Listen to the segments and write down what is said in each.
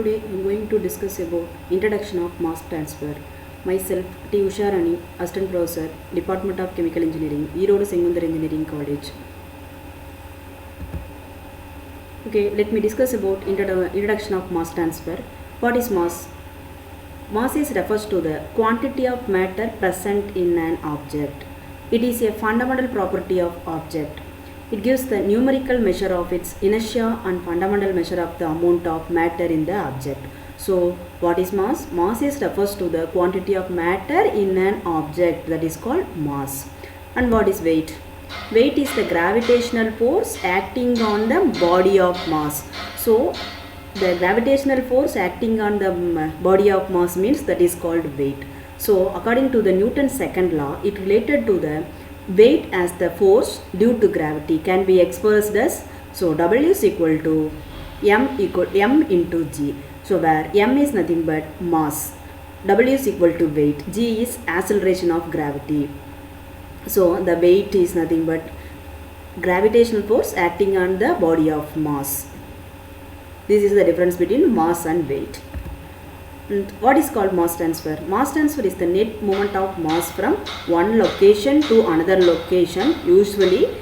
Today I am going to discuss about introduction of mass transfer. Myself T. Usharani, Assistant Professor, Department of Chemical Engineering, Erode Sengundar Engineering College. Okay, let me discuss about introduction of mass transfer. What is mass? Mass refers to the quantity of matter present in an object. It is a fundamental property of object. It gives the numerical measure of its inertia and fundamental measure of the amount of matter in the object. So, what is mass? Mass refers to the quantity of matter in an object, that is called mass. And what is weight? Weight is the gravitational force acting on the body of mass. So, the gravitational force acting on the body of mass means that is called weight. So, according to the Newton's second law, it related to the weight as the force due to gravity can be expressed as, so W is equal to M into G. So, where M is nothing but mass, W is equal to weight, G is acceleration of gravity. So, the weight is nothing but gravitational force acting on the body of mass. This is the difference between mass and weight. And what is called mass transfer? Mass transfer is the net movement of mass from one location to another location, usually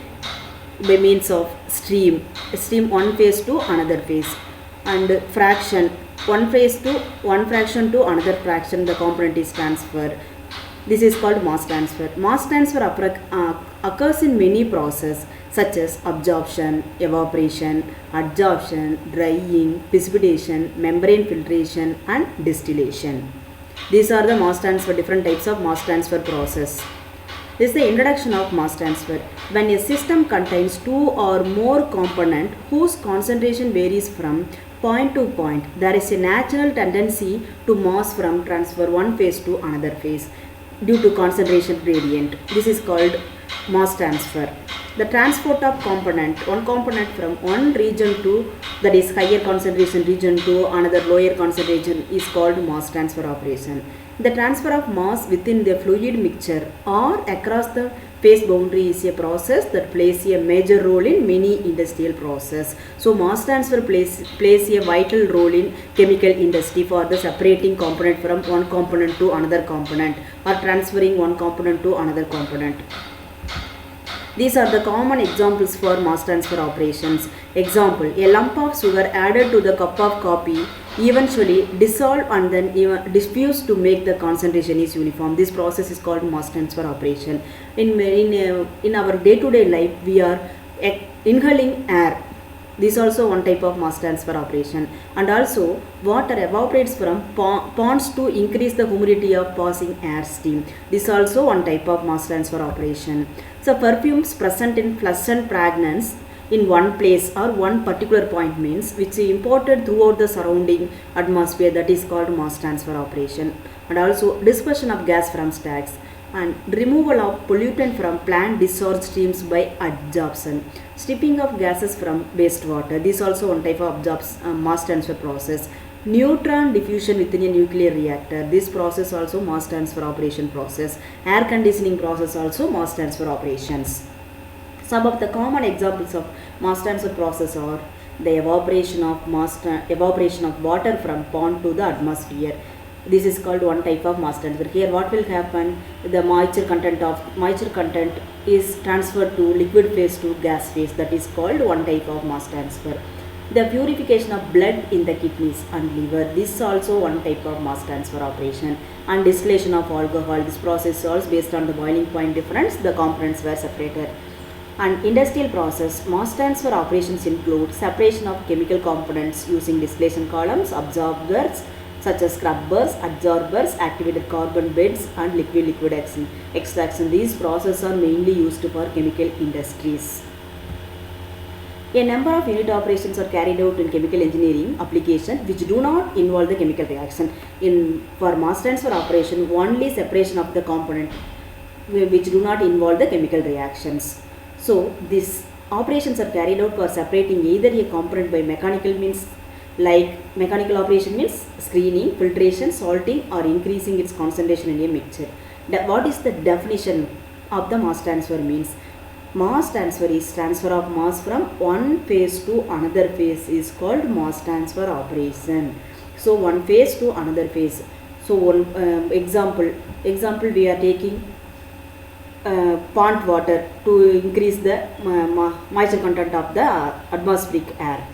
by means of stream one phase to another phase, and fraction one fraction to another fraction, the component is transferred. This is called mass transfer. Mass transfer occurs in many processes such as absorption, evaporation, adsorption, drying, precipitation, membrane filtration and distillation. These are the mass transfer, different types of mass transfer process. This is the introduction of mass transfer. When a system contains two or more components whose concentration varies from point to point, there is a natural tendency to mass from transfer one phase to another phase due to concentration gradient. This is called mass transfer. The transport of one component from one region to, that is higher concentration region, to another lower concentration is called mass transfer operation. The transfer of mass within the fluid mixture or across the phase boundary is a process that plays a major role in many industrial processes. So, mass transfer plays a vital role in chemical industry for the separating component from one component to another component or transferring one component to another component. These are the common examples for mass transfer operations. Example, a lump of sugar added to the cup of coffee eventually dissolve and then diffuse to make the concentration is uniform. This process is called mass transfer operation. In our day-to-day life, we are inhaling air. This is also one type of mass transfer operation. And also, water evaporates from ponds to increase the humidity of passing air stream. This is also one type of mass transfer operation. So, perfumes present in pleasant fragrance in one place or one particular point means which is imported throughout the surrounding atmosphere, that is called mass transfer operation. And also, dispersion of gas from stacks and removal of pollutant from plant discharge streams by adsorption. Stripping of gases from wastewater. This is also one type of mass transfer process. Neutron diffusion within a nuclear reactor. This process also mass transfer operation process. Air conditioning process also mass transfer operations. Some of the common examples of mass transfer process are the evaporation of water from pond to the atmosphere. This is called one type of mass transfer. Here what will happen? The moisture content is transferred to liquid phase to gas phase. That is called one type of mass transfer. The purification of blood in the kidneys and liver. This is also one type of mass transfer operation. And distillation of alcohol. This process is also based on the boiling point difference. The components were separated. And industrial process, mass transfer operations include separation of chemical components using distillation columns, absorbers such as scrubbers, adsorbers, activated carbon beds and liquid extraction. These processes are mainly used for chemical industries. A number of unit operations are carried out in chemical engineering applications which do not involve the chemical reaction. For mass transfer operation, only separation of the component which do not involve the chemical reactions. So, these operations are carried out for separating either a component by mechanical means, like mechanical operation means screening, filtration, salting or increasing its concentration in a mixture. What is the definition of the mass transfer means? Mass transfer is transfer of mass from one phase to another phase is called mass transfer operation. So one phase to another phase. So one example we are taking pond water to increase the moisture content of the atmospheric air.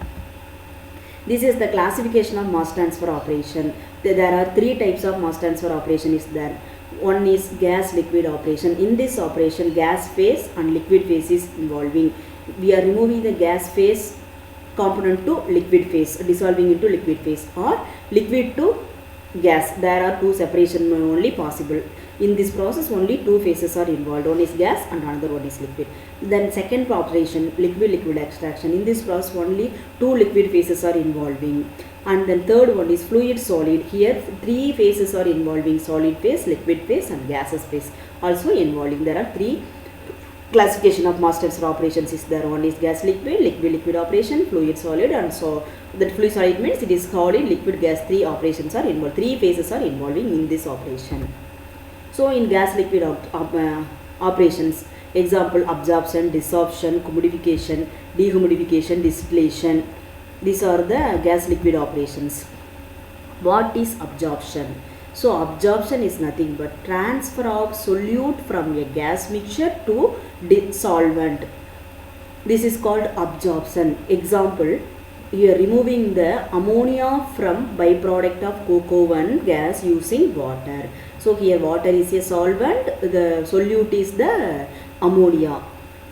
This is the classification of mass transfer operation. There are three types of mass transfer operation is there. One is gas liquid operation. In this operation, gas phase and liquid phase is involving. We are removing the gas phase component to liquid phase, dissolving into liquid phase, or liquid to gas. There are two separation only possible. In this process only two phases are involved. One is gas and another one is liquid. Then second operation, liquid extraction. In this process only two liquid phases are involving. And then third one is fluid solid. Here three phases are involving: solid phase, liquid phase and gaseous phase also involving. There are three classification of mass transfer operations is there. One is gas liquid operation, fluid solid, and so that fluid solid means it is solid, liquid, gas. Three operations are involved. Three phases are involving in this operation. So in gas liquid operations, example absorption, desorption, humidification, dehumidification, distillation. These are the gas liquid operations. What is absorption? So absorption is nothing but transfer of solute from a gas mixture to solvent. This is called absorption. Example, you are removing the ammonia from byproduct of coke oven gas using water. So here water is a solvent, the solute is the ammonia.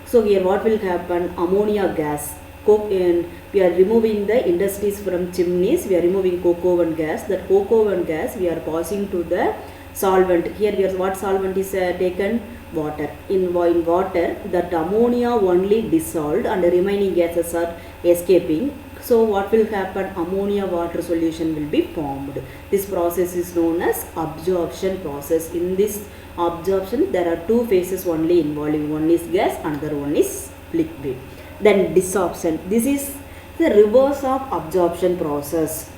So here what will happen? Ammonia gas. We are removing the industries from chimneys, we are removing coke oven gas. That coke oven gas we are passing to the solvent. Here what solvent is taken? Water. In water, that ammonia only dissolved and the remaining gases are escaping. So what will happen? Ammonia water solution will be formed. This process is known as absorption process. In this absorption there are two phases only involving. One is gas, another one is liquid. Then desorption. This is the reverse of absorption process.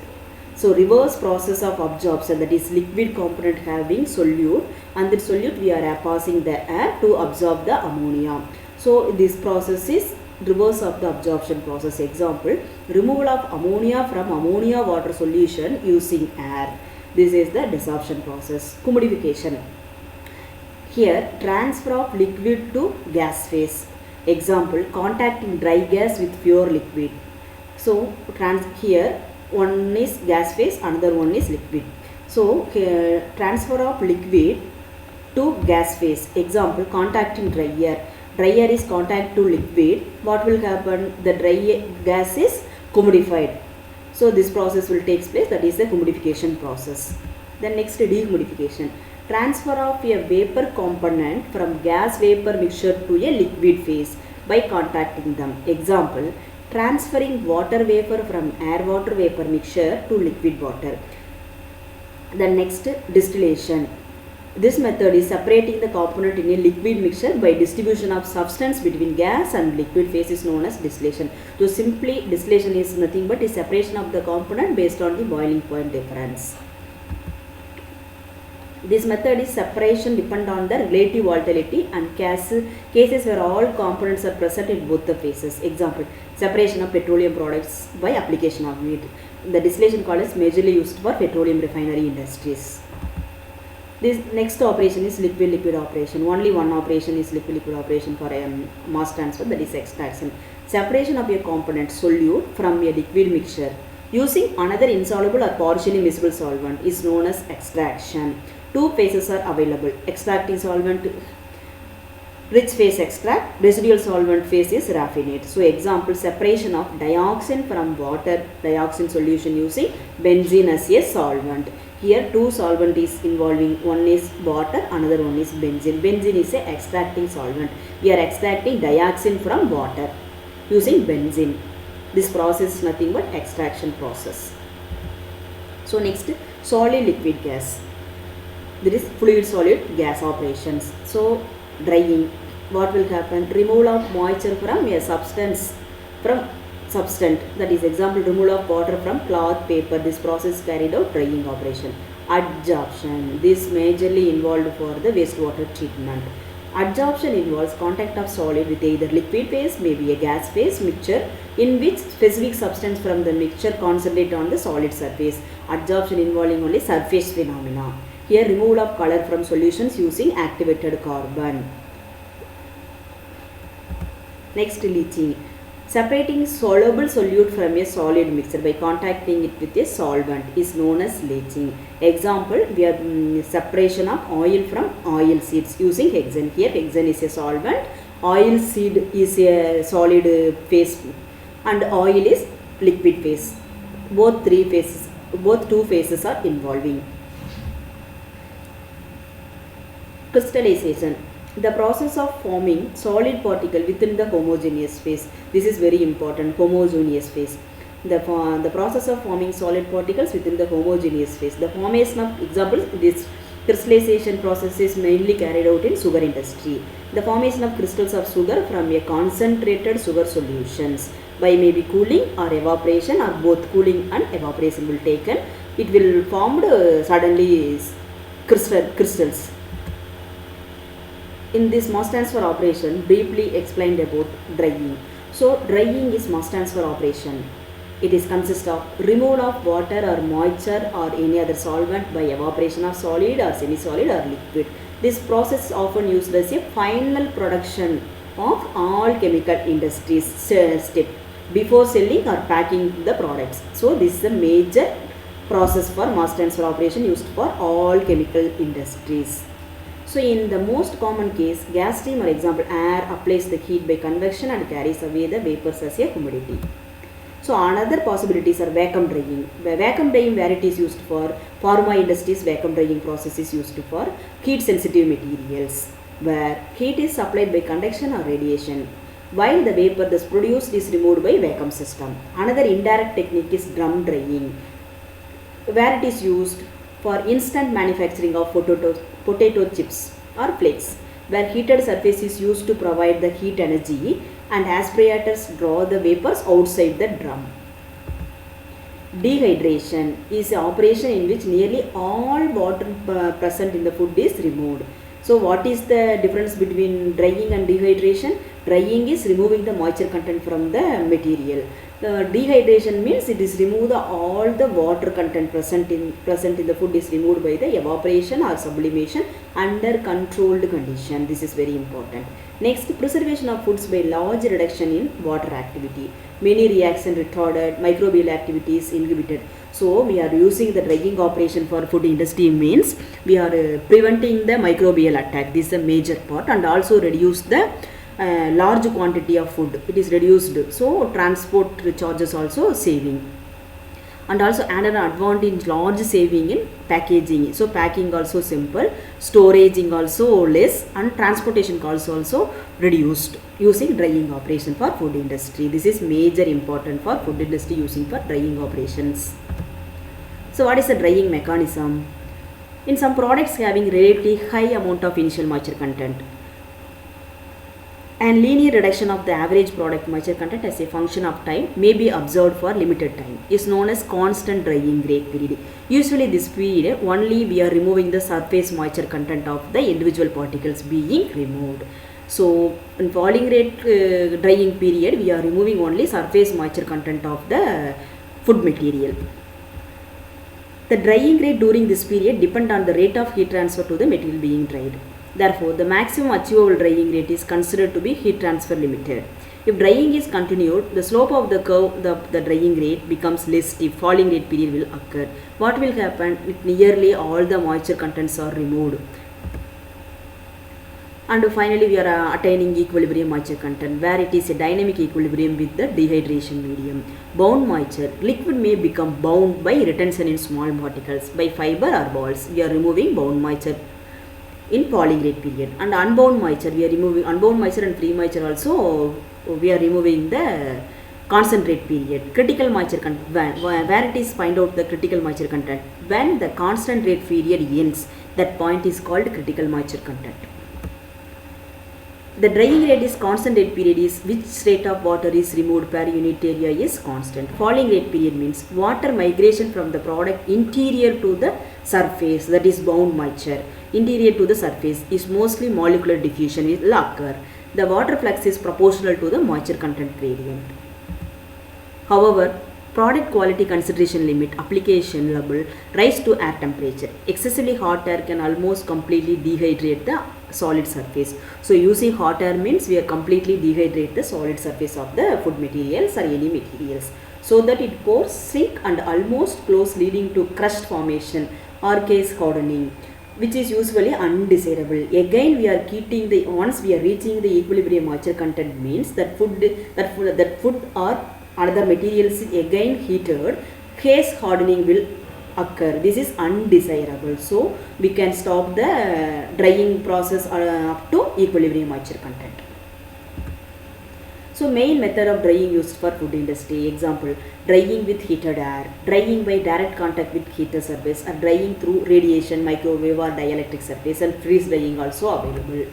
So reverse process of absorption, that is liquid component having solute, and the solute we are passing the air to absorb the ammonia. So this process is reverse of the absorption process. Example, removal of ammonia from ammonia water solution using air. This is the desorption process. Humidification. Here transfer of liquid to gas phase. Example, contacting dry gas with pure liquid. So here one is gas phase, another one is liquid. So here transfer of liquid to gas phase. Example, contacting dry air. Dry air is contact to liquid. What will happen? The dry gas is humidified. So this process will take place, that is the humidification process. Then next, dehumidification. Transfer of a vapor component from gas vapor mixture to a liquid phase by contacting them. Example, transferring water vapor from air water vapor mixture to liquid water. The next, distillation. This method is separating the component in a liquid mixture by distribution of substance between gas and liquid phase is known as distillation. So simply distillation is nothing but a separation of the component based on the boiling point difference. This method is separation depend on the relative volatility and cases where all components are present in both the phases. Example, separation of petroleum products by application of heat. The distillation column is majorly used for petroleum refinery industries. This next operation is liquid operation. Only one operation is liquid operation for mass transfer, that is extraction. Separation of a component solute from a liquid mixture using another insoluble or partially miscible solvent is known as extraction. Two phases are available: extracting solvent, rich phase extract, residual solvent phase is raffinate. So example, separation of dioxin from water, dioxin solution using benzene as a solvent. Here two solvent is involving, one is water, another one is benzene. Benzene is a extracting solvent. We are extracting dioxin from water using benzene. This process is nothing but extraction process. So next, solid liquid gas. There is fluid solid gas operations. So drying. What will happen? Removal of moisture from a substance, that is example, removal of water from cloth, paper. This process carried out drying operation. Adsorption. This majorly involved for the wastewater treatment. Adsorption involves contact of solid with either liquid phase, maybe a gas phase mixture in which specific substance from the mixture concentrate on the solid surface. Adsorption involving only surface phenomena. Here removal of color from solutions using activated carbon. Next, leaching. Separating soluble solute from a solid mixture by contacting it with a solvent is known as leaching. Example, we are separation of oil from oil seeds using hexane. Here hexane is a solvent, oil seed is a solid phase and oil is liquid phase. Both two phases are involving. Crystallization. The process of forming solid particle within the homogeneous phase. This is very important, homogeneous phase. The process of forming solid particles within the homogeneous phase. The formation of, example, this crystallization process is mainly carried out in sugar industry. The formation of crystals of sugar from a concentrated sugar solutions by maybe cooling or evaporation, or both cooling and evaporation will taken. It will formed suddenly crystals. In this mass transfer operation, briefly explained about drying. So drying is mass transfer operation. It is consists of removal of water or moisture or any other solvent by evaporation of solid or semi-solid or liquid. This process is often used as a final production of all chemical industries step before selling or packing the products. So this is a major process for mass transfer operation used for all chemical industries. So in the most common case, gas stream or example, air applies the heat by convection and carries away the vapors as a humidity. So another possibilities are vacuum drying. Vacuum drying, where it is used for pharma industries, vacuum drying process is used for heat sensitive materials, where heat is supplied by conduction or radiation, while the vapor thus produced is removed by vacuum system. Another indirect technique is drum drying, where it is used for instant manufacturing of potato chips or flakes, where heated surface is used to provide the heat energy and aspirators draw the vapors outside the drum. Dehydration is an operation in which nearly all water present in the food is removed. So what is the difference between drying and dehydration? Drying is removing the moisture content from the material. Dehydration means it is remove all the water content present in the food is removed by the evaporation or sublimation under controlled condition. This is very important. Next, preservation of foods by large reduction in water activity. Many reaction retarded, microbial activities inhibited. So we are using the drying operation for food industry means we are preventing the microbial attack. This is a major part, and also reduce the large quantity of food. It is reduced. So transport charges also saving. And also another advantage, large saving in packaging. So packing also simple, storaging also less, and transportation costs also reduced using drying operation for food industry. This is major important for food industry using for drying operations. So what is the drying mechanism? In some products having relatively high amount of initial moisture content, and linear reduction of the average product moisture content as a function of time may be observed for limited time is known as constant drying rate period. Usually this period only we are removing the surface moisture content of the individual particles being removed. So in falling rate drying period we are removing only surface moisture content of the food material. The drying rate during this period depend on the rate of heat transfer to the material being dried. Therefore, the maximum achievable drying rate is considered to be heat transfer limited. If drying is continued, the slope of the curve, the drying rate becomes less steep. Falling rate period will occur. What will happen? Nearly all the moisture contents are removed. And finally, we are attaining equilibrium moisture content, where it is a dynamic equilibrium with the dehydration medium. Bound moisture. Liquid may become bound by retention in small particles by fiber or balls. We are removing bound moisture in falling rate period. And unbound moisture, we are removing unbound moisture and free moisture also. We are removing the concentrate period. Critical moisture content, where it is find out the critical moisture content. When the constant rate period ends, that point is called critical moisture content. The drying rate is constant rate period is which rate of water is removed per unit area is constant. Falling rate period means water migration from the product interior to the surface, that is bound moisture. Interior to the surface is mostly molecular diffusion will occur. The water flux is proportional to the moisture content gradient. However, product quality consideration limit application level rise to air temperature. Excessively hot air can almost completely dehydrate the solid surface. So using hot air means we are completely dehydrate the solid surface of the food materials or any materials, so that it pores, shrink and almost close, leading to crust formation or case hardening, which is usually undesirable. Again, we are keeping the once we are reaching the equilibrium moisture content means that food or other materials is again heated, case hardening will occur. This is undesirable. So we can stop the drying process up to equilibrium moisture content. So main method of drying used for food industry. Example, drying with heated air, drying by direct contact with heater surface, or drying through radiation, microwave or dielectric surface, and freeze drying also available.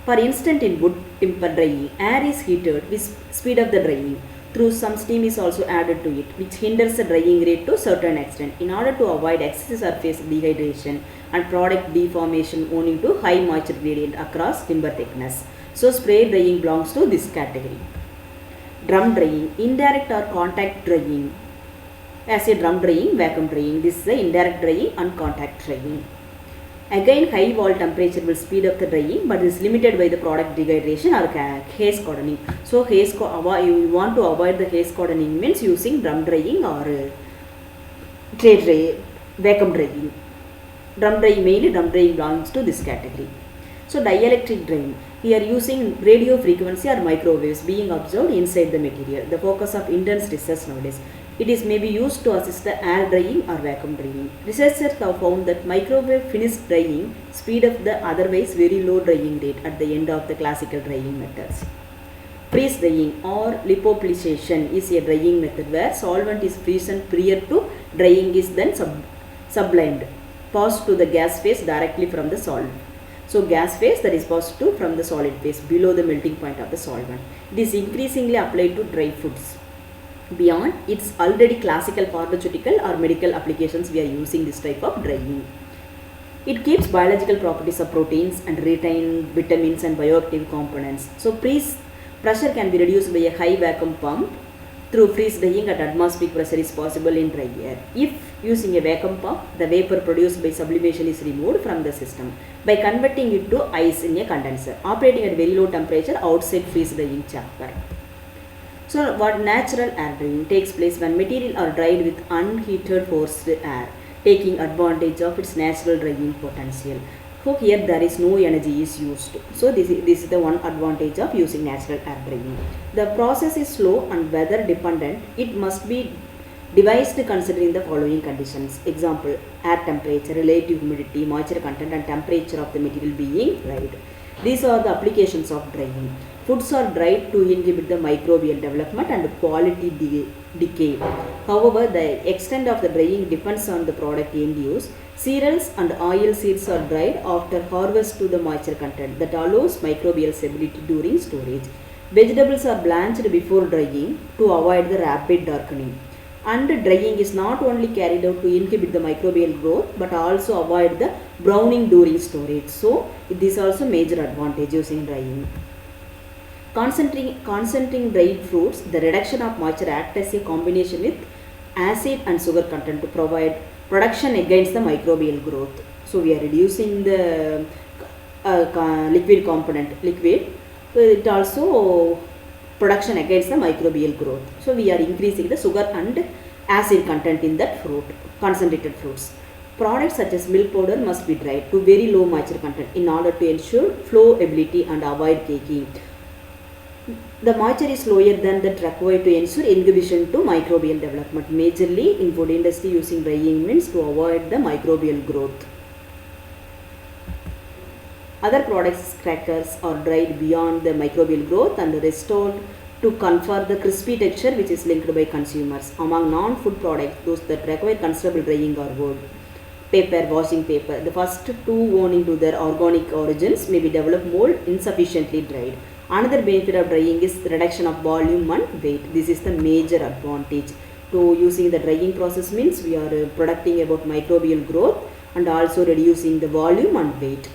For instance, in wood timber drying, air is heated with speed of the drying. Through some steam is also added to it, which hinders the drying rate to a certain extent in order to avoid excessive surface dehydration and product deformation owing to high moisture gradient across timber thickness. So spray drying belongs to this category. Drum drying, indirect or contact drying. As a drum drying, vacuum drying. This is the indirect drying and contact drying. Again, high wall temperature will speed up the drying, but is limited by the product dehydration or haze hardening. So you want to avoid the haze hardening means using drum drying or vacuum drying. Mainly drum drying belongs to this category. So dielectric drying. We are using radio frequency or microwaves being observed inside the material. The focus of intense research nowadays. It is maybe used to assist the air drying or vacuum drying. Researchers have found that microwave finished drying speed up the otherwise very low drying rate at the end of the classical drying methods. Freeze drying or lipopolishation is a drying method where solvent is frozen prior to drying is then sublimed, passed to the gas phase directly from the solvent. So gas phase that is passed to from the solid phase below the melting point of the solvent. It is increasingly applied to dry foods. Beyond its already classical pharmaceutical or medical applications, we are using this type of drying. It keeps biological properties of proteins and retain vitamins and bioactive components. So pressure can be reduced by a high vacuum pump. Through freeze drying at atmospheric pressure is possible in dry air. If using a vacuum pump, the vapor produced by sublimation is removed from the system by converting it to ice in a condenser, operating at very low temperature outside freeze drying chamber. So what natural air drying takes place when material are dried with unheated forced air, taking advantage of its natural drying potential. So here there is no energy is used. So this is the one advantage of using natural air drying. The process is slow and weather dependent. It must be devised considering the following conditions. Example, air temperature, relative humidity, moisture content and temperature of the material being dried. These are the applications of drying. Foods are dried to inhibit the microbial development and quality decay. However, the extent of the drying depends on the product end use. Cereals and oil seeds are dried after harvest to the moisture content that allows microbial stability during storage. Vegetables are blanched before drying to avoid the rapid darkening. And drying is not only carried out to inhibit the microbial growth but also avoid the browning during storage. So, this is also major advantage using drying. Concentrating dried fruits, the reduction of moisture acts as a combination with acid and sugar content to provide protection against the microbial growth. So we are reducing the liquid component, it also protection against the microbial growth. So we are increasing the sugar and acid content in that fruit, concentrated fruits. Products such as milk powder must be dried to very low moisture content in order to ensure flowability and avoid caking. The moisture is lower than that required to ensure inhibition to microbial development. Majorly in food industry using drying means to avoid the microbial growth. Other products, crackers, are dried beyond the microbial growth and restored to confer the crispy texture which is linked by consumers. Among non-food products, those that require considerable drying are wood, paper, washing paper. The first two owing to their organic origins may be developed more insufficiently dried. Another benefit of drying is reduction of volume and weight. This is the major advantage. To using the drying process means we are protecting about microbial growth and also reducing the volume and weight.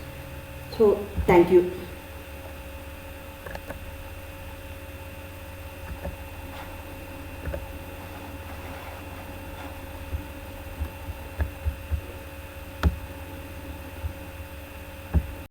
So thank you.